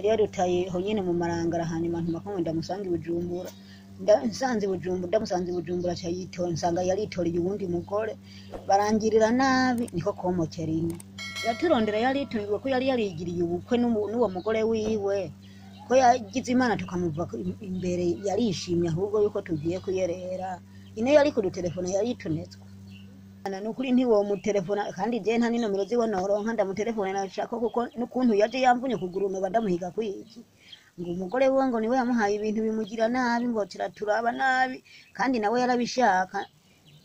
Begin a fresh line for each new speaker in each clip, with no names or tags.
yari yarutaye ho nyene mu marangara hanyuma ntuma ndamusanga i Bujumbura nsanze Bujumbura ndamusanze Bujumbura cyayito nsanga yaritoreye ubundi mugore barangirira nabi niko komokera ine yaturondera yaritonirwa ko yari yarigiriye ubukwe n'uwo mugore wiwe ko yagize Imana tukamuva imbere yarishimye ahubwo yuko tugiye kuyerera ine yari ku telefone yaritonetswe nukuri ntiwo mu telefone kandi je nta nimero ziwe noronka ndamutelefone nashaka kuko nukuntu yaje yamvunye kugurume badamuhiga kwiki ngo umugore we ngo niwe yamuhaye ibintu bimugira nabi ngo turaba nabi kandi nawe yarabishaka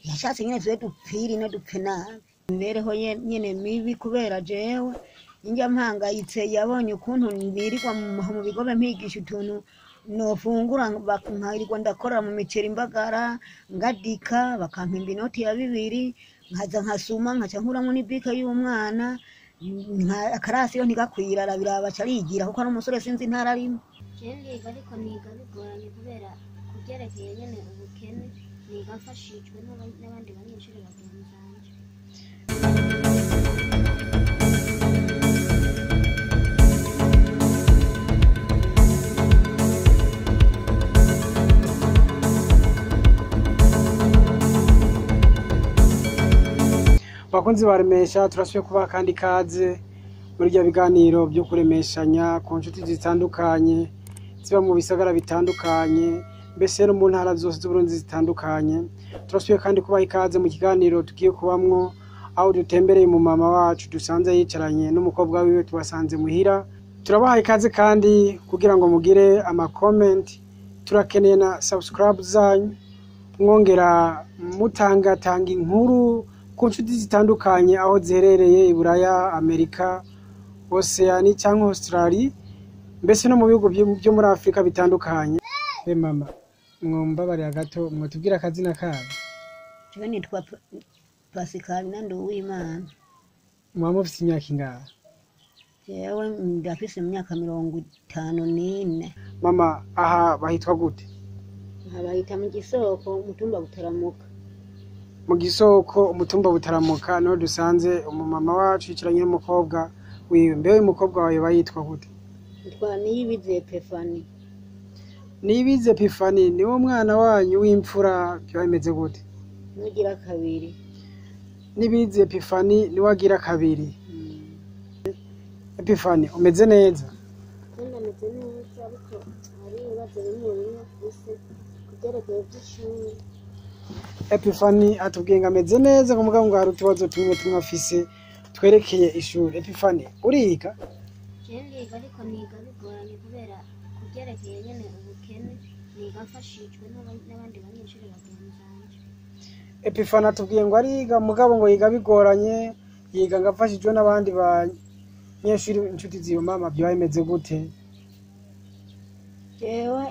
yashatse nyene twe dupfiri no dupfe nabi imibereho nyene mibi kubera jewe injya mpangayitse yabonye ukuntu nirirwa mu bigobe mpigisha utuntu nofungura bakankirirwa ndakora mu miceri imbagara ngadika bakampimba inoti ya 2 nkaza nkasuma nkaca nkuramo n'ibika y'umwana akarasi yo ntigakwira arabiraba carigira kuko ari umusore sinzi ntararimo
ndiga ariko niga bigoranye kubera kubyerekeye nyene ubukene niga mfashijwe n'abandi banyeshuri bagenzi banje
bakunzi baremesha turasuye kuba kandi kaze muri rya biganiro byo kuremeshanya ku nshuti zitandukanye ziba mu bisagara bitandukanye mbese no mu ntara zose z'Uburundi zitandukanye turasuye kandi kuba ikaze mu kiganiro tugiye kubamwo aho dutembereye mu mama wacu dusanze yicaranye n'umukobwa wiwe tubasanze muhira turabaha ikaze kandi kugira ngo mugire ama comment turakeneye na subscribe zanyu mwongera mutangatanga inkuru ku nshuti zitandukanye aho ziherereye i Buraya, Amerika, Oceania cyangwa Australia mbese no mu bihugu byo muri Afrika bitandukanye. Be mama mwombabarira gato mwotubwira akazina kawe.
Jewe nitwa Pascal Nando w'Imana.
Mama ufite imyaka ingahe?
Jewe ndafise imyaka 54.
Mama aha bahitwa gute?
Bahita mu Gisoko umutumba Butaramuka.
Mu Gisoko umutumba Butaramuka no dusanze umumama wacu yicaranye n'umukobwa wiwe. Mbewe umukobwa wawe bayitwa gute?
Nitwa Niyibize Epifani.
Niyibize Epifani ni wo mwana wanyu w'imfura byameze gute?
Nugira kabiri.
Niyibize Epifani ni wagira kabiri. Epifani umeze neza?
Ndameze neza ariko hari ibibazo bimwe bise kugerekeye by'ishuri.
Epifani atubwiye ngo ameze neza kumugabo ngo hari utubazo tumwe afise twerekeye ishuri. Epifani uriga?
Ndiga ariko niga bigoranye kubera kubyerekeye nyene ubukene niga mfashijwe n'abandi banyeshuri bagenzi banje.
Epifani atubwiye ngo ariga mugabo ngo yiga bigoranye yiga ngafashijwe n'abandi banyeshuri inshuti ziyo mama byo bimeze gute?
Jewe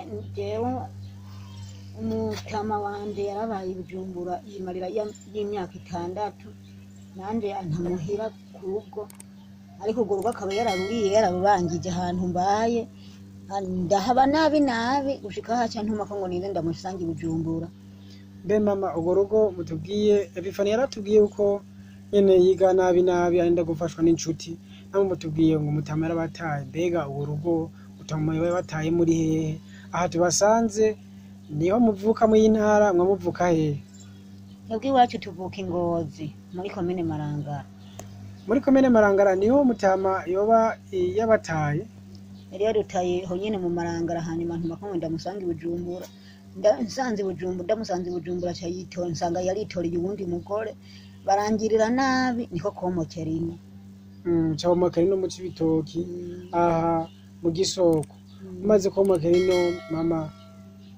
umutama wanje yarabaye Bujumbura yimarira y'imyaka 6 nanje antamuhira kurugo ariko urwo rugo akaba yararuriye yararubangije ahantu mbaye ndahaba nabi gushika haca ntuma ko ngo nize ndamusange i Bujumbura.
Be mama urwo rugo mutubwiye Epifani yaratubwiye uko nyene yiga nabi arenda gufashwa n'inshuti namwe mutubwiye ngo mutama yarabataye mbega urwo rugo utama bataye muri hehe? Aha tubasanze niho muvuka mu intara mwamuvuka he?
Yabwi wacu tuvuka Ingozi muri komine Marangara.
Muri komine Marangara niho mutama yoba yabataye?
Yari yarutaye ho nyene mu Marangara hanyuma ntuma ko ndamusanga i Bujumbura nsanze Bujumbura ndamusanze Bujumbura cyayito nsanga yaritoreye ubundi mugore barangirira nabi niko komokera ine.
Cyomokera ino mu Cibitoki aha mu Gisoko. Maze komokera ino mama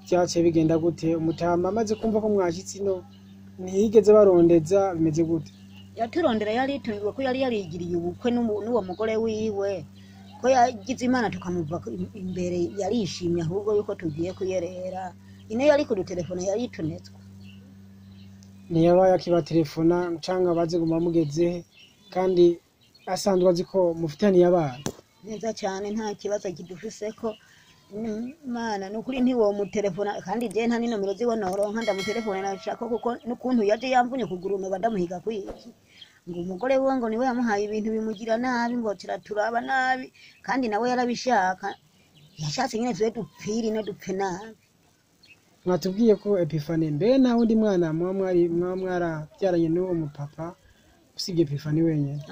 cyace bigenda gute? Umutama maze kumva ko mwashitsi no ntiyigeze barondeza bimeze gute?
Yaturondera yaritonirwa ko yari yarigiriye ubukwe n'uwo mugore wiwe ko yagize Imana tukamuva imbere yarishimye ahubwo yuko tugiye kuyerera ine yari ku telefone yaritonetswe.
Niyaba yakiba telefona ncanga baze guma mugeze kandi asanzwe azi ko mufitaniye abana
neza cyane nta kibazo kidufise ko Mana nukuri ntiwo mu telefone kandi je nta nimero ziwe noronka ndamutelefone nashaka kuko nukuntu yaje yamvunye kugurume badamuhiga kwiki ngo umugore we ngo niwe yamuhaye ibintu bimugira nabi ngo turaba nabi kandi nawe yarabishaka yashatse nyine tube dupfire no dupfe nabi.
Mwatubwiye ko Epifani mbe nta wundi mwana muba mwarabyaranye n'uwo mupapa usibye Epifani wenyine?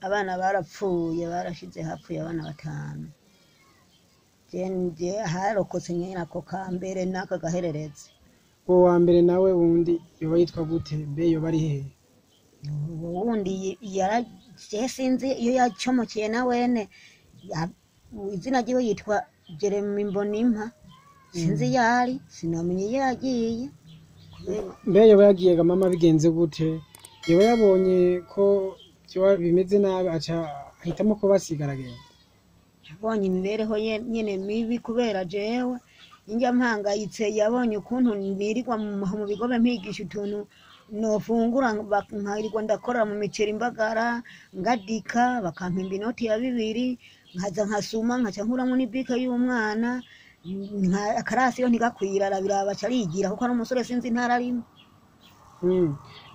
Abana barapfuye, barashize hapfuye abana 5. Je harokotse nyine ako kambere n'aka gahereretse.
Uwo wa mbere nawe wundi yoba yitwa gute mbe yoba ari hehe?
Wundi sinzi iyo yacomokeye na wene izina ryiwe yitwa Jeremy Mbonimpa, sinzi yari sinamenye iyo yagiye.
Mbe yoba yagiye ga mama bigenze gute? Yoba yabonye ko bimeze nabi aca ahitamo ko basigaragenda?
Yabonye imibereho nyene mibi kubera jewe injya mpangayitse, yabonye ukuntu nirirwa mu bigobe mpigisha utuntu nofungura nkarirwa ndakora mu miceri imbagara ngadika bakampimba inoti ya 2 nkaza nkasuma nkaca nkuramo n'ibika y'umwana akarasi yo ntigakwira arabiraba carigira kuko ari umusore sinzi ntararimo.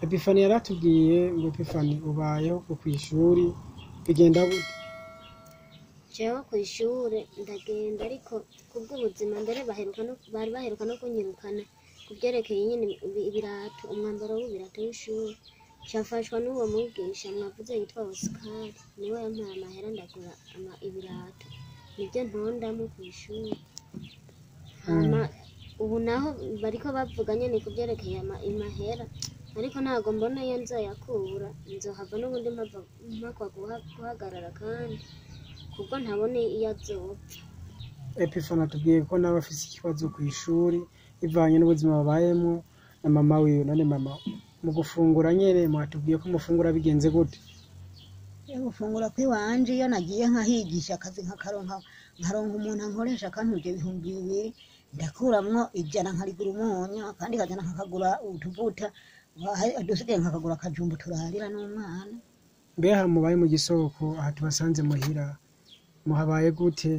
Epifani yaratubwiye ngo Epifani ubayeho ku kwishuri bigenda gute?
jewe kw'ishure ndagenda ariko kubw'ubuzima mbere bari baheruka no kunyirukana kubyerekeye nyine ibirato, umwambaro w'ibirato w'ishuri cyafashwa n'uwo mwigisha mwavuze yitwa Oscar, niwe yampaye amahera ndagura ibirato nibyo ntondamo kw'ishuri. Ubu naho bariko bavuga nyene kubyerekeye amahera ariko ntago mbona iyo nzoyakura, nzohava n'ubundi mpakwa guhagarara kandi kubwo ntabone iyo azopfa.
Epifani atubwiye ko nawe afise ikibazo kw'ishuri bivanye n'ubuzima babayemo na mama wiwe. None mama mu gufungura nyene mwatubwiye ko mufungura bigenze gute?
Gufungura kwiwanje iyo nagiye nkahigisha akazi nkakaronka umuntu ankoresha akantuje 200 ndakuramwo 100 nkarigura umunyu kandi kajana nkakagura utuvuta dusigaye nkakagura akajumbu turarira n'umwana.
Mbeha mubaye mu gisoko aha tubasanze muhira muhabaye gute?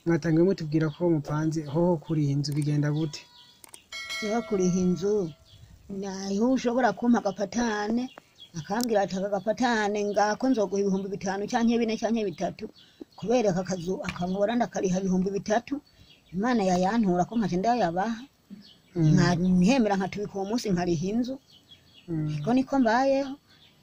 Mwatangiye mutubwira ko mupanze hoho kuri inzu bigenda gute?
Jewe kuri inzu naho ushobora kumpa agapatane akambwira ati agapatane ngako nzoguha 5,000 canke 4 canke 3 kubera aka kazu akangora ndakariha 3,000 Imana yayantura ko nkaje ndayabaha nkahemera nkatubika uwo munsi nkariha inzu. Iko niko mbayeho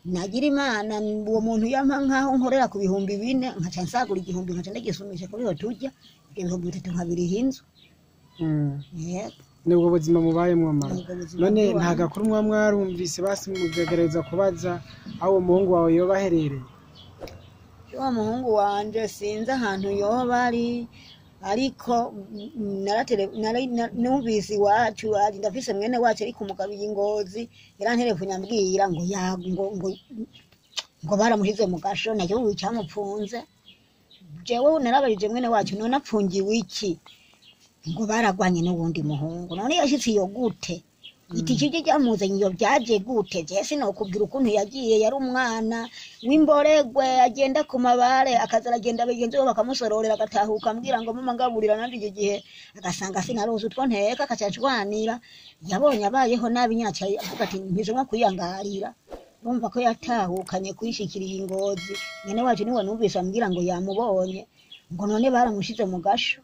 nagira Imana uwo muntu yampa nkaho nkorera ku 4,000 nkaca nsagura 1,000 nkaca ndagisumisha kuri ho tujya 3,000 nkabiriha inzu.
Nubwo buzima mubayemo mama. None nta gakuru mwarumvise basi mugegereza kubaza aho umuhungu wawe yoba aherereye?
Uwo muhungu wanje sinzi ahantu yoba ari ariko numvise iwacu ari ndafise mwene wacu ariko umugabiye Ingozi yarantere kunyambwira ngo baramuhize mu gasho nacyo wicamupfunze. Jewe narabarije mwene wacu none apfungiwe iki? Ngo baragwanye n'ubundi muhungu none yashitse iyo gute? Itikije cyamuzanye iyo byaje gute? Je sinokubwira ukuntu yagiye, yari umwana w'imboregwe agenda ku mabare akazaragenda abagenzi bo bakamusororera agatahuka ambwira ngo mama ngaburira nandi igihe agasanga sinaruzi utwo nteka akacacwanira. Yabonye abayeho nabi nyaca avuga ati mpize nko kuyangarira bumva ko yatahukanye kwishikiriye Ingozi. Nyene wacu niwe numvise ambwira ngo yamubonye ngo none baramushize mu gasho.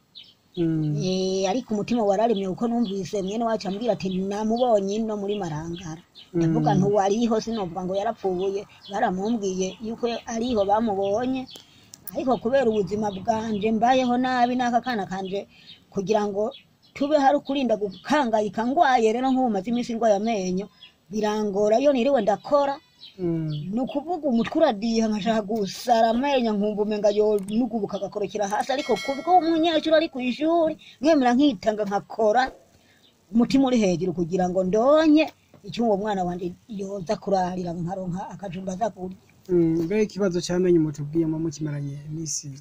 Ariko umutima wararimye uko numvise mwene wacu ambwira ati namubonye no muri Marangara. Ndavuga ntuwariho sinovuga ngo yarapfuye, baramumbwiye yuko ariho bamubonye. Ariko kubera ubuzima bwanje mbayeho nabi n'aka kana kanje kugira ngo tube hari kurinda gukangayika ngwaye rero nk'umaze iminsi ndwaye amenyo birangora yo niriwe ndakora. Nukuvuga umutwe uradiha nkashaka gusara amenyo nkumva umenga yo nugubuka gakorokera hasi ariko kubwo umunyeshuri ari kw'ishuri mwemera nkitanga nkakora umutima uri hejuru kugira ngo ndonye icyo uwo mwana wanje yoza kurarira nkaronka akajumba za kurya.
Mbe ikibazo cyamenye mutubwiye mu mukimaranye imisi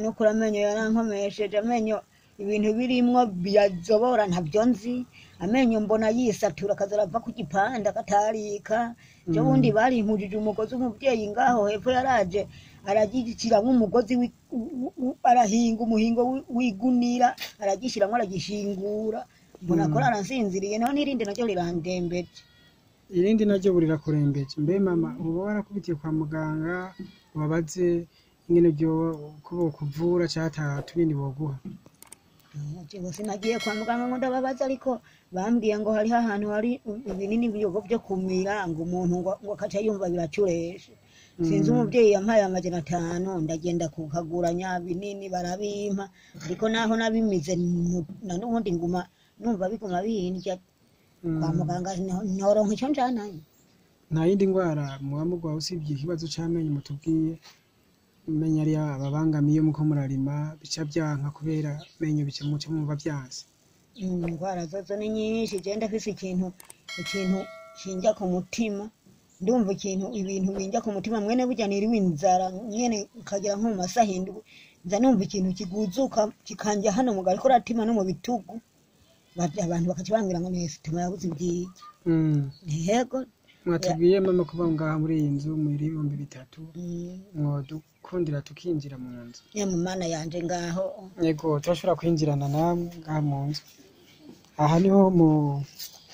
nukura amenyo yarankomesheje amenyo ibintu birimwo byazobora ntabyo nzi. Amenyo mbona yisatura akazarava ku gipanda katarika. Jo wundi bari impujije umugozi umuvyeyi ngaho hepfo yaraje aragikira nk'umugozi arahinga umuhingo wigunira aragishiramwe aragishingura mbona ko aransinziriye none irinde nacyo rirandembeje.
irindi naryo burira kurembeje mbe mama uba warakubitiye kwa muganga ubabaze ingene byo ko bokuvura cyata tunini boguha
Jewe sinagiye kwa muganga ngo ndababaza ariko bambwiye ngo hari ahantu hari ibinini byo kumira ngo umuntu ngo akaca yumva biracureshe sinzi umubyeyi yampaye 500 ndagenda kukagura nyabinini barabimpa ariko naho nabimize na n'ubundi nguma numva biguma bindya kwa muganga noronka icyo njanayo
nta yindi ndwara muhamugwa usibye ikibazo cy'amenyo mutubwiye menya ari ababangamiye muko murarima bica byanka kubera menyo bice muce mumva byanse
indwara zozo ni nyinshi genda afise ikintu kinjya ku mutima ndumva ibintu binjya ku mutima mwene burya niriwe inzara nyene kagira nko mu masaha indwi nza numva ikintu kiguzuka kikanja hano mu gakora no mu bitugu abantu bakakibangira ngo nese tuma yabuze ibyiki yego
mwatubwiye mama kuba ngaha muri iyi nzu muri 3 mwadukundira tukinjira mu nzu
mu mana yanje ngaho
yego turashobora kwinjirana namwe ngaha mu nzu aha niho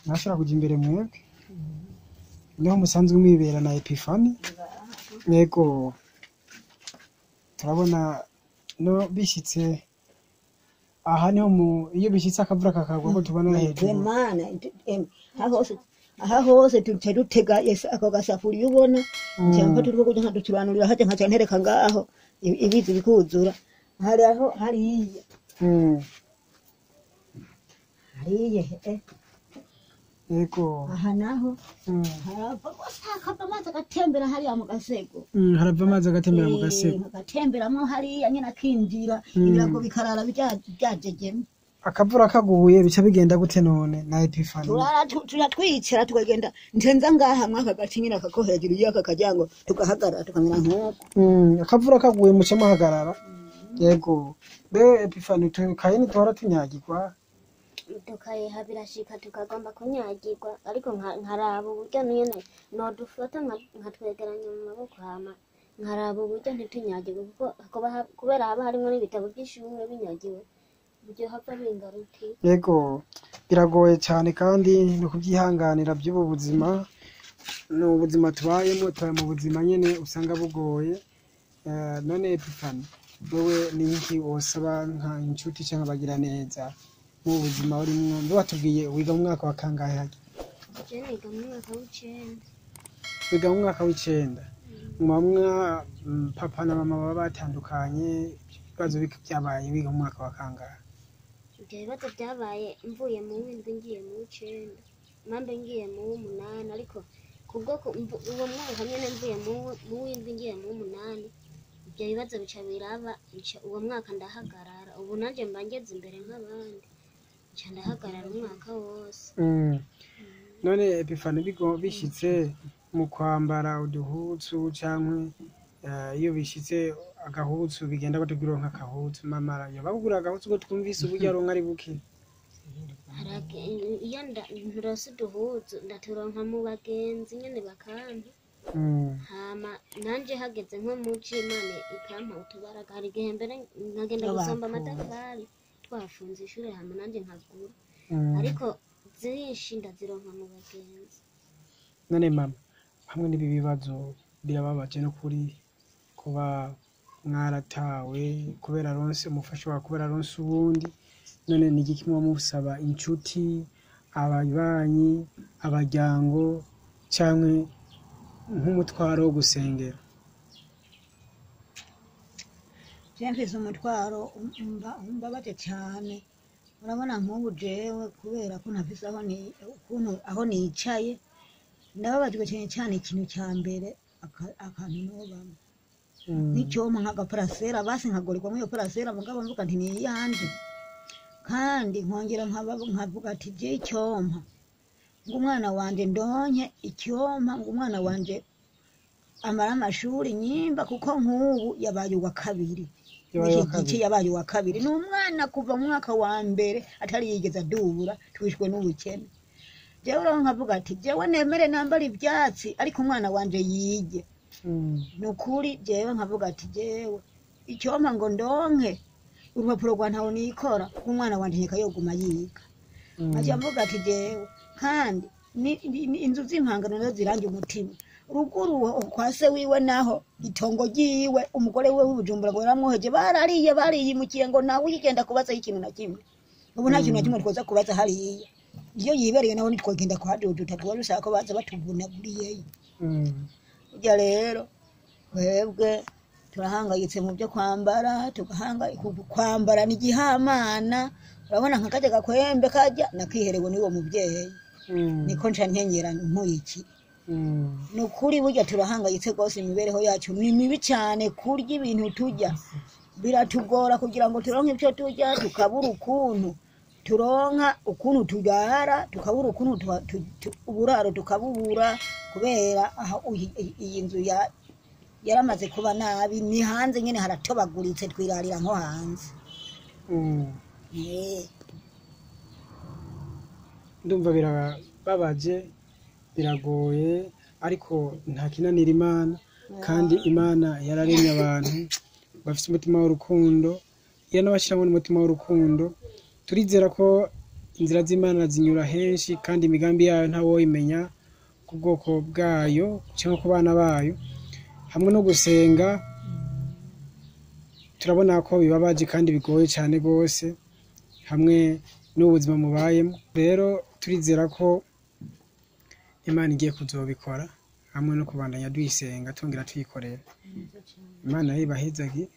mwashobora kujya imbere mwebwe niho musanzwe mwibera na Epifani yego turabona no bishyitse aha niho iyo bishyitse akavura kakagwa ko tubona hejuru
mana aha hose dutega ako gasafuriya ubona cyangwa turiko kujya nkaduturanurira haje nkaca ntereka ngaho ibizi bikuzura hari aho hariya hariya
yego
aha naho harava amazi agatembera hariya mu gasego
harava amazi agatembera mu gasego
agatemberamo hariya nyine akinjira ibirago bikarara byajegeme
akavura kaguye bica bigenda gute none na Epifani
turatwicira tukagenda ntenza ngaha mwaka gacinyira kako hejuru y'aka kajyango tugahagarara tukamera nk'uko
akavura kaguye muce muhagarara yego be Epifani tukayini tuhora tunyagirwa
tukayiha birashika tukagomba kunyagirwa ariko nkaraba uburyo nyene nodufata nkatwegeranya mu maboko hama nkaraba uburyo ntitunyagirwe kuko kubera haba harimo n'ibitabo by'ishure binyagiwe buryo hapfa bingaruki
yego biragoye cyane kandi no kubyihanganira by'ubu buzima no ubuzima tubayemo tuba mu buzima nyene usanga bugoye none Epifani wewe ni iki wosaba nka inshuti cyangwa bagira neza mu buzima uri mwe watubwiye wiga mu mwaka wa kangahe hagi
je niga mu mwaka w'9
wiga mu mwaka w'9 mwamwa papa na mama baba batandukanye ibibazo byabaye wiga mu mwaka wa kangahe
ibibazo byabaye mvuye mu w'indwi ngiye mu w'9 mambe ngiye mu w'8 ariko kubwo uwo mwaka nyene mvuye mu w'indwi ngiye mu w'8 ibyo bibazo bica biraba uwo mwaka ndahagarara ubu nanje mbangeze imbere nk'abandi ndahagarara umwaka wose
none Epifani bishyitse mu kwambara uduhuzu cyangwa iyo bishyitse agahuzu bigenda batubwira nk'akahuzu mama yo bagura agahuzu ko twumvise uburyo aronka ari buke
iyo nturose uduhuzu ndaturonka mu bagenzi nyene bakampa hama nanje hageze nko mu Imana ikampa utubaraga hari igihe mbere nkagenda gusomba amatafari twafunze ishure hama nanje nkagura ariko zinshi ndazironka mu bagenzi
none mama hamwe n'ibi bibazo birababaje no kuri kuba mwaratawe kubera ronse umufasha wa kubera ronse ubundi none ni iki kimwe musaba inshuti ababanyi abajyango cyangwa nk'umutwaro wo gusengera
Jemfise umutwaro umbabaje cyane urabona nk'ubu jewe kubera ko ntafise aho nicaye ndababajwe cyane ikintu cya mbere akantu nobamo n'icyoma nk'agaparasera basi nkagorerwa muri iyo parasera mugabo mvuga nti niyanje kandi nkongera nkavuga ati je icyompa ngo umwana wanje ndonke icyompa ngo umwana wanje amara amashuri nyimba kuko nk'ubu yabaye uwa kabiri iki yabaye uwa kabiri ni umwana kuva mu mwaka wa mbere atari yigeze adubura twishwe n'ubukene jewe rero nkavuga ati jewe nemere nambara ibyatsi ariko umwana wanje yige nukuri jewe nkavuga ati jewe icyompa ngo ndonke urupapuro rwa ntawe nikora umwana wanje nkeka yoguma yiga aca mvuga ati jewe kandi inzu z'impangano nazo zirangira umutima. Ruguru kwa se wiwe naho itongo ryiwe umugore we w'Ubujumbura ngo yaramwoheje bariye imukiye ngo nawe yigenda kubaza ikintu na kimwe. Ubu nta kintu na kimwe twoza kubaza hariya. Iyo yibereye naho nitwogenda kuhaduduta tuba dushaka ko baza batuvunaguriyeyo. Burya rero twebwe turahangayitse mu byo kwambara, kwambara ni igihamana. Urabona nka kajya gakwembe kajya nakiherewe n'uwo mubyeyi. Niko nca nkenyera nk'iki. Nukuri burya turahangayitse rwose imibereho yacu ni mibi cyane, kurya ibintu turya biratugora kugira ngo turonke ibyo turya, tukabura ukuntu turonka ukuntu turara, tukabura ukuntu uburaro tukabubura kubera iyi nzu yaramaze kuba nabi. Ni hanze nyine haratobaguritse twirarira nko hanze.
Ndumva birababaje, biragoye, ariko nta kinanira Imana, kandi Imana yararemye abantu bafite umutima w'urukundo, yanabashyiramo n'umutima w'urukundo. Turizera ko inzira z'Imana zinyura henshi, kandi imigambi yayo ntawoyimenya ku bwoko bwayo cyangwa ku bana bayo. Hamwe no gusenga turabona ko bibabaje kandi bigoye cyane rwose, hamwe n'ubuzima mubayemo. Rero turizera ko Imana igiye kuzobikora, hamwe no kubandanya duyisenga tongera tuyikorera. Imana yibahezagire.